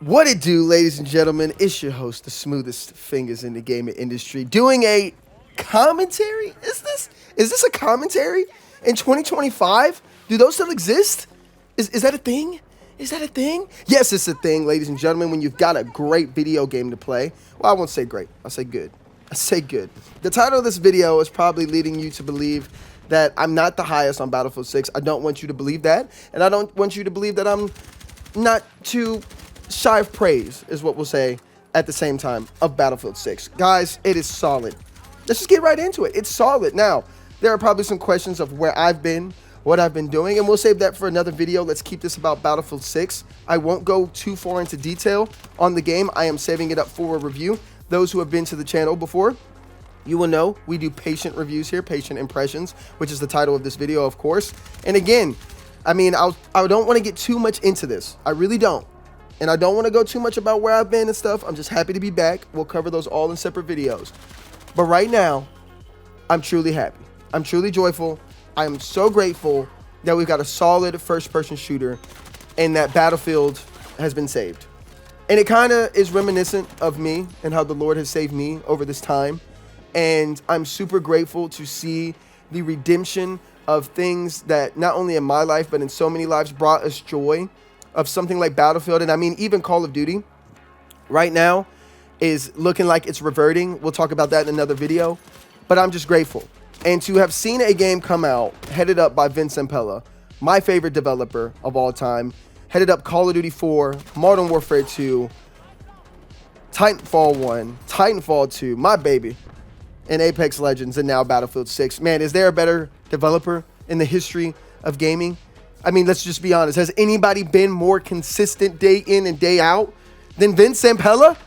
What it do, ladies and gentlemen? It's your host, the smoothest fingers in the gaming industry, doing a commentary. Is this a commentary in 2025? Do those still exist? Is that a thing? Is that a thing? Yes, it's a thing, ladies and gentlemen. When you've got a great video game to play, well, I won't say great. I'll say good. I say good. The title of this video is probably leading you to believe that I'm not the highest on Battlefield 6. I don't want you to believe that, and I don't want you to believe that I'm not too shy of praise, is what we'll say at the same time, of Battlefield 6. Guys, it is solid. Let's just get right into it. It's solid. Now, there are probably some questions of where I've been, what I've been doing, and we'll save that for another video. Let's keep this about Battlefield 6. I won't go too far into detail on the game. I am saving it up for a review. Those who have been to the channel before, you will know we do patient reviews here, patient impressions, which is the title of this video, of course. And again, I mean, I don't want to get too much into this. I really don't. And I don't want to go too much about where I've been and stuff. I'm just happy to be back. We'll cover those all in separate videos. But right now, I'm truly happy. I'm truly joyful. I am so grateful that we've got a solid first-person shooter and that Battlefield has been saved. And it kind of is reminiscent of me and how the Lord has saved me over this time. And I'm super grateful to see the redemption of things that not only in my life, but in so many lives brought us joy, of something like Battlefield. And I mean, even Call of Duty right now is looking like it's reverting. We'll talk about that in another video, but I'm just grateful. And to have seen a game come out headed up by Vince Zampella, my favorite developer of all time, headed up Call of Duty 4, Modern Warfare 2, Titanfall 1, Titanfall 2, my baby, and Apex Legends, and now Battlefield 6. Man, is there a better developer in the history of gaming? I mean, let's just be honest. Has anybody been more consistent day in and day out than Vince Zampella?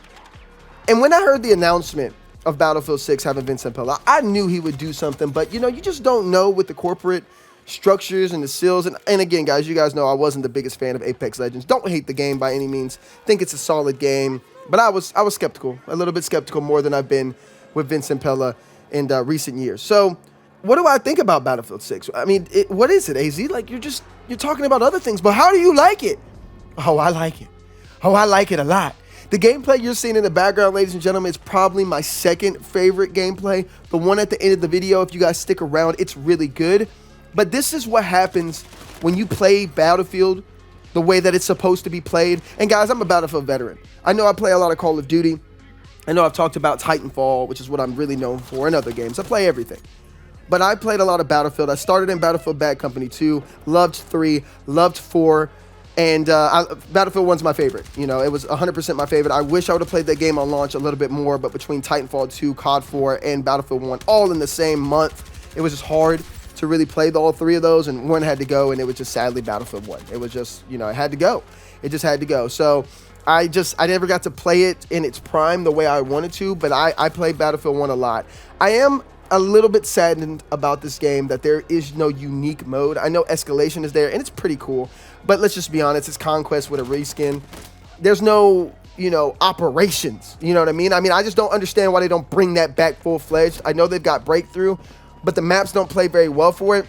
And when I heard the announcement of Battlefield 6 having Vince Zampella, I knew he would do something. But, you know, you just don't know with the corporate structures and the seals. And again, guys, you guys know I wasn't the biggest fan of Apex Legends. Don't hate the game by any means. Think it's a solid game. But I was skeptical, a little bit skeptical more than I've been with Vince Zampella in recent years. So what do I think about Battlefield 6? I mean, what is it, AZ? Like, you're talking about other things, but how do you like it? Oh, I like it. Oh, I like it a lot. The gameplay you're seeing in the background, ladies and gentlemen, is probably my second favorite gameplay. The one at the end of the video, if you guys stick around, it's really good. But this is what happens when you play Battlefield the way that it's supposed to be played. And guys, I'm a Battlefield veteran. I know I play a lot of Call of Duty. I know I've talked about Titanfall, which is what I'm really known for, and other games. I play everything. But I played a lot of Battlefield. I started in Battlefield Bad Company 2, loved 3, loved 4, and Battlefield 1's my favorite. You know, it was 100% my favorite. I wish I would have played that game on launch a little bit more, but between Titanfall 2, COD 4, and Battlefield 1, all in the same month, it was just hard to really play all three of those, and one had to go, and it was just sadly Battlefield 1. It was just, you know, it had to go. It just had to go. So I never got to play it in its prime the way I wanted to, but I played Battlefield 1 a lot. I am a little bit saddened about this game that there is no unique mode. I know escalation is there, and it's pretty cool, but let's just be honest, it's Conquest with a reskin. There's no, you know, operations, you know what I mean? I just don't understand why they don't bring that back full-fledged. I know they've got Breakthrough, but the maps don't play very well for it,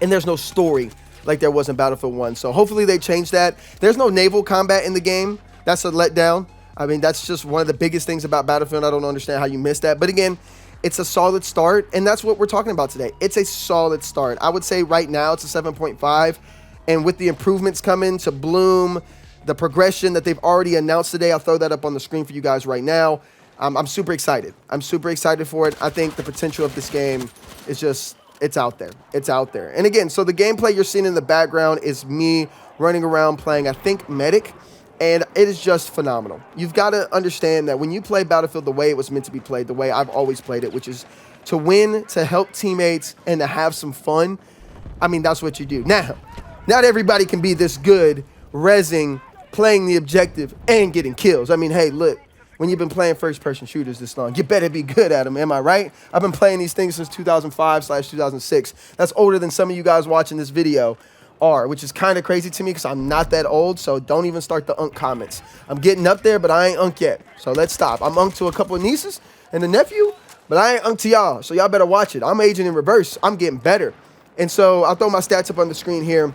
and there's no story like there was in Battlefield 1, so hopefully they change that. There's no naval combat in the game. That's a letdown. I mean, that's just one of the biggest things about Battlefield. I don't understand how you missed that, but again, it's a solid start, and that's what we're talking about today. It's a solid start. I would say right now it's a 7.5, and with the improvements coming to Bloom, the progression that they've already announced today, I'll throw that up on the screen for you guys right now. I'm super excited. I'm super excited for it. I think the potential of this game is just, it's out there. It's out there. And again, so the gameplay you're seeing in the background is me running around playing, I think, Medic. And it is just phenomenal. You've got to understand that when you play Battlefield the way it was meant to be played, the way I've always played it, which is to win, to help teammates, and to have some fun, I mean, that's what you do. Now, not everybody can be this good, rezzing, playing the objective, and getting kills. I mean, hey, look, when you've been playing first-person shooters this long, you better be good at them, am I right? I've been playing these things since 2005/2006. That's older than some of you guys watching this video are, which is kind of crazy to me because I'm not that old, so don't even start the unk comments. I'm getting up there, but I ain't unk yet, so let's stop. I'm unk to a couple of nieces and a nephew, but I ain't unk to y'all, so y'all better watch it. I'm aging in reverse. I'm getting better. And so I'll throw my stats up on the screen here.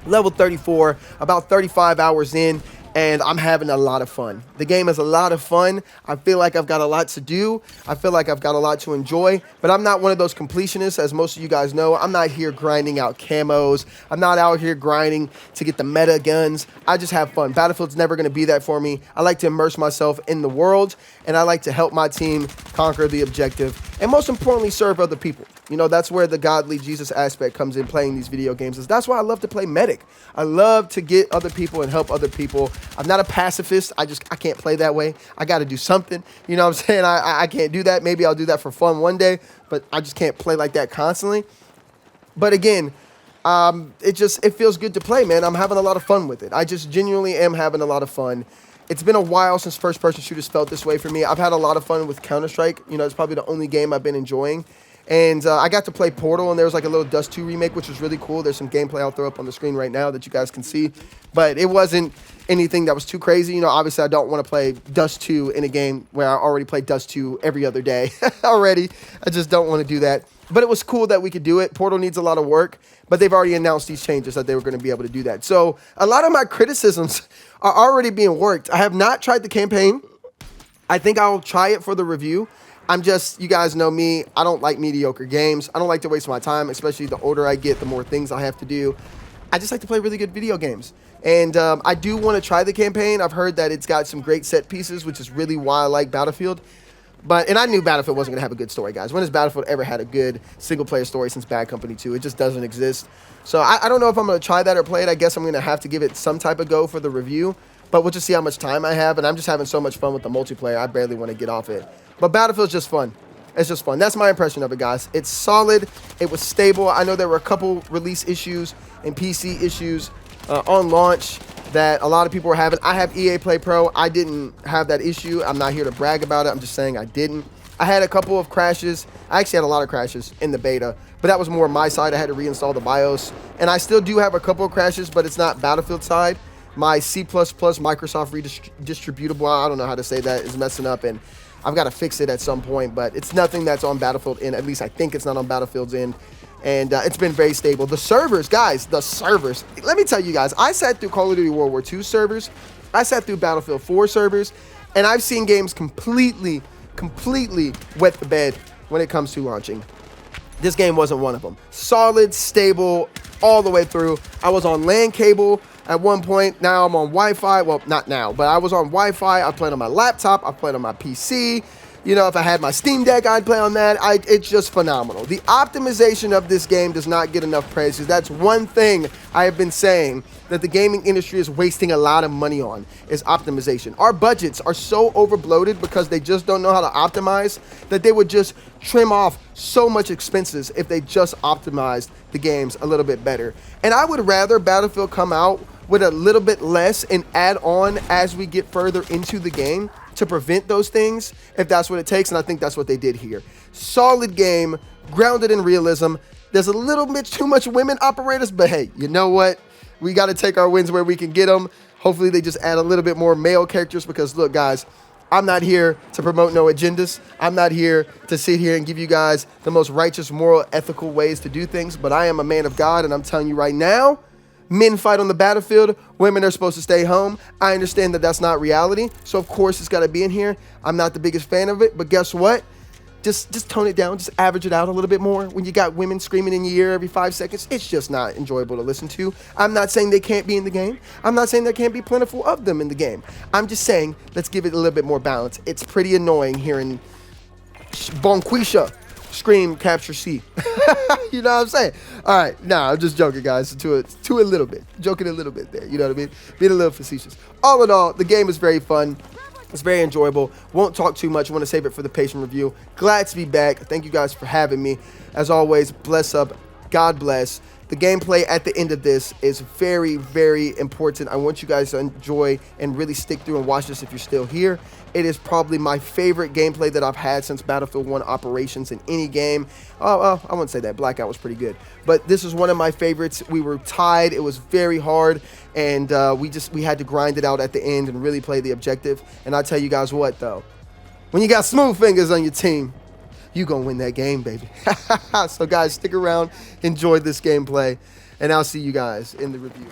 Level 34, about 35 hours in, and I'm having a lot of fun. The game is a lot of fun. I feel like I've got a lot to do. I feel like I've got a lot to enjoy, but I'm not one of those completionists, as most of you guys know. I'm not here grinding out camos. I'm not out here grinding to get the meta guns. I just have fun. Battlefield's never going to be that for me. I like to immerse myself in the world, and I like to help my team conquer the objective, and most importantly, serve other people. You know, that's where the godly Jesus aspect comes in playing these video games. That's why I love to play Medic. I love to get other people and help other people. I'm not a pacifist. I can't play that way. I got to do something. You know what I'm saying? I can't do that. Maybe I'll do that for fun one day, but I just can't play like that constantly. But again, it feels good to play, man. I'm having a lot of fun with it. I just genuinely am having a lot of fun. It's been a while since first-person shooters felt this way for me. I've had a lot of fun with Counter-Strike. You know, it's probably the only game I've been enjoying. And I got to play Portal, and there was like a little Dust 2 remake, which was really cool. There's some gameplay I'll throw up on the screen right now that you guys can see. But it wasn't anything that was too crazy. You know, obviously I don't want to play Dust 2 in a game where I already play Dust 2 every other day already. I just don't want to do that. But it was cool that we could do it. Portal needs a lot of work, but they've already announced these changes that they were going to be able to do that. So a lot of my criticisms are already being worked. I have not tried the campaign. I think I'll try it for the review. You guys know me, I don't like mediocre games. I don't like to waste my time, especially the older I get, the more things I have to do. I just like to play really good video games. And I do want to try the campaign. I've heard that it's got some great set pieces, which is really why I like Battlefield. And I knew Battlefield wasn't going to have a good story, guys. When has Battlefield ever had a good single-player story since Bad Company 2? It just doesn't exist. So I don't know if I'm going to try that or play it. I guess I'm going to have to give it some type of go for the review. But we'll just see how much time I have. And I'm just having so much fun with the multiplayer, I barely want to get off it. But Battlefield's just fun. It's just fun. That's my impression of it, guys. It's solid. It was stable. I know there were a couple release issues and PC issues on launch that a lot of people were having. I have EA Play Pro. I didn't have that issue. I'm not here to brag about it. I'm just saying I didn't. I had a couple of crashes. I actually had a lot of crashes in the beta, but that was more my side. I had to reinstall the BIOS. And I still do have a couple of crashes, but it's not Battlefield side. My C++ Microsoft redistributable, I don't know how to say that, is messing up, and I've got to fix it at some point, but it's nothing that's on Battlefield end. At least I think it's not on Battlefield's end. And it's been very stable. The servers, guys, the servers. Let me tell you guys, I sat through Call of Duty World War II servers. I sat through Battlefield 4 servers. And I've seen games completely wet the bed when it comes to launching. This game wasn't one of them. Solid, stable, all the way through. I was on LAN cable at one point. Now I'm on Wi-Fi. Well, not now, but I was on Wi-Fi. I played on my laptop. I played on my PC. You know, if I had my Steam Deck, I'd play on that. It's just phenomenal. The optimization of this game does not get enough praise, because that's one thing I have been saying that the gaming industry is wasting a lot of money on, is optimization. Our budgets are so overbloated because they just don't know how to optimize that they would just trim off so much expenses if they just optimized the games a little bit better. And I would rather Battlefield come out with a little bit less and add on as we get further into the game to prevent those things, if that's what it takes, and I think that's what they did here. Solid game, grounded in realism. There's a little bit too much women operators, but hey, you know what? We got to take our wins where we can get them. Hopefully they just add a little bit more male characters, because look, guys, I'm not here to promote no agendas. I'm not here to sit here and give you guys the most righteous, moral, ethical ways to do things, but I am a man of God, and I'm telling you right now, men fight on the battlefield. Women are supposed to stay home. I understand that that's not reality. So, of course, it's got to be in here. I'm not the biggest fan of it. But guess what? Just tone it down. Just average it out a little bit more. When you got women screaming in your ear every 5 seconds, it's just not enjoyable to listen to. I'm not saying they can't be in the game. I'm not saying there can't be plentiful of them in the game. I'm just saying let's give it a little bit more balance. It's pretty annoying hearing Bonquisha scream capture C. You know what I'm saying? All right, nah, I'm just joking, guys. To a little bit, joking a little bit there. You know what I mean? Being a little facetious. All in all, the game is very fun. It's very enjoyable. Won't talk too much. Want to save it for the patient review. Glad to be back. Thank you guys for having me. As always, bless up. God bless. The gameplay at the end of this is very, very important. I want you guys to enjoy and really stick through and watch this if you're still here. It is probably my favorite gameplay that I've had since Battlefield 1 Operations in any game. I wouldn't say that. Blackout was pretty good. But this is one of my favorites. We were tied. It was very hard. And we had to grind it out at the end and really play the objective. And I tell you guys what, though. When you got smooth fingers on your team, you gonna win that game, baby. So, guys, stick around. Enjoy this gameplay. And I'll see you guys in the review.